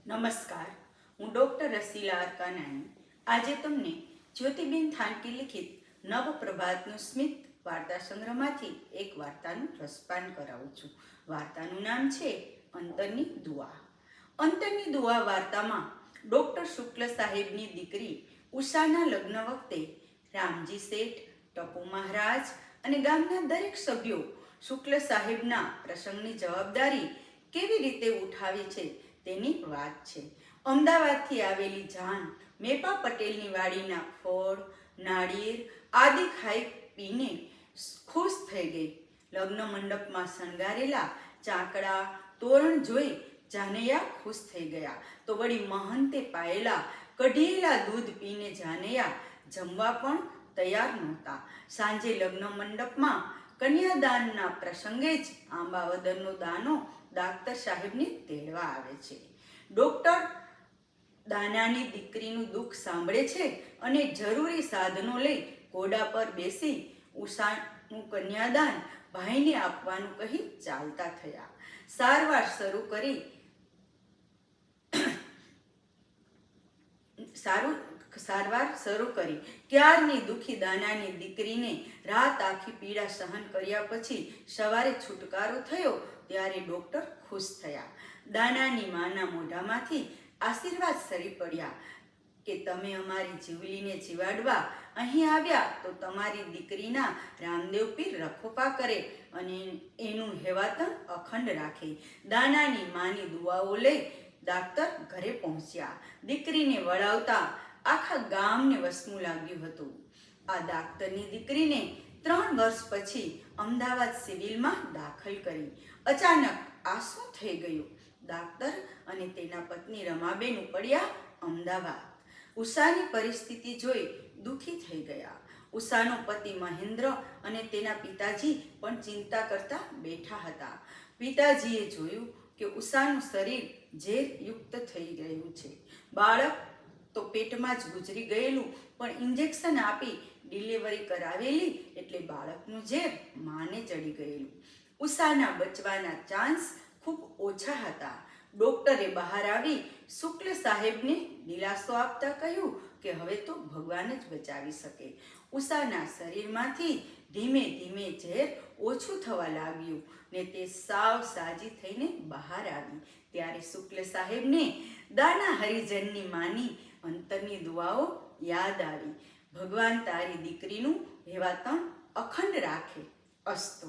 નમસ્કાર, હું doctor રસીલા R Kanani આજે તમને જ્યોતિબેન થાનકી લિખિત નવપ્રભાતનું સ્મિત વાર્તા સંગ્રહમાંથી એક વાર્તાનું રસપાન કરાવું છું. વાર્તાનું નામ છે અંતરની દુઆ. અંતરની દુઆ વાર્તામાં ડૉક્ટર શુક્લ સાહેબની દીકરી ઉષાના લગ્ન વખતે રામજી શેઠ, ટપુ મહારાજ અને ગામના દરેક સભ્યો શુક્લ સાહેબના પ્રસંગની જવાબદારી કેવી રીતે ઉઠાવી છે તેની વાત છે. અમદાવાદથી આવેલી જાન મેપા પટેલની વાડીના ફળ, નાળિયેર આદિ ખાઈ પીને ખુશ થઈ ગઈ. લગ્ન મંડપમાં શણગારેલા ચાકડા તોરણ જોઈ જાનૈયા ખુશ થઈ ગયા. તો વળી મહંતે પાયેલા કઢિયેલા દૂધ પીને જાનૈયા જમવા પણ તૈયાર નહોતા. સાંજે લગ્ન મંડપમાં કન્યાદાનના પ્રસંગે જ આંબાવદરનો દાનો ડાક્ટર સાહેબને તેડવા આવે છે. ડૉક્ટર દાનાની દીકરીનું દુઃખ સાંભળે છે અને જરૂરી સાધનો લઈ ઘોડા પર બેસી ઉષાનું કન્યાદાન ભાઈને આપવાનું કહી ચાલતા થયા. સારવાર શરૂ કરી ક્યારની દુઃખી દાનાની દીકરીને રાત આખી પીડા સહન કર્યા પછી સવારે છુટકારો થયો ત્યારે ડૉક્ટર ખુશ થયા. દાનાની માના મોઢામાંથી આશીર્વાદ સરી પડ્યા કે તમે અમારી જીવલીને જીવાડવા અહીં આવ્યા તો તમારી દીકરીના રામદેવ પીર રખોપા કરે અને એનું હેવાતન અખંડ રાખે. દાનાની માની દુઆઓ લઈ ડાક્ટર ઘરે પહોંચ્યા. દીકરીને વળાવતા આખા ગામને વસમું લાગ્યું હતું. આ ડાક્ટરની દીકરીને 3 વર્ષ પછી અમદાવાદ સિવિલમાં દાખલ કરી. અચાનક આ શું થઈ ગયું? ડાક્ટર અને તેના પત્ની રમાબેન ઉપડ્યા અમદાવાદ. ઉષાની પરિસ્થિતિ જોઈ દુઃખી થઈ ગયા. ઉષાનો પતિ મહેન્દ્ર અને તેના પિતાજી પણ ચિંતા કરતા બેઠા હતા. પિતાજીએ જોયું કે ઉષાનું શરીર ઝેરયુક્ત થઈ ગયું છે. બાળક તો પેટમાં જ ગુજરી ગયેલું, પણ ઇન્જેક્શન આપી ડિલિવરી કરાવેલી એટલે બાળકનું ઝેર માને ચડી ગયેલું. ઉષાના બચવાના ચાન્સ ખૂબ ઓછા હતા. ડૉક્ટરે બહાર આવી શુક્લ સાહેબને દિલાસો આપતા કહ્યું કે હવે તો ભગવાન જ બચાવી શકે. ઉષાના શરીરમાંથી ધીમે ધીમે ઝેર ઓછું થવા લાગ્યું ને તે સાવ સાજી થઈને બહાર આવી. ત્યારે શુક્લ સાહેબને દાના હરિજનની માની અંતરની દુઆઓ યાદ આવી. ભગવાન તારી દીકરીનું હેવાતણ અખંડ રાખે. અસ્તુ.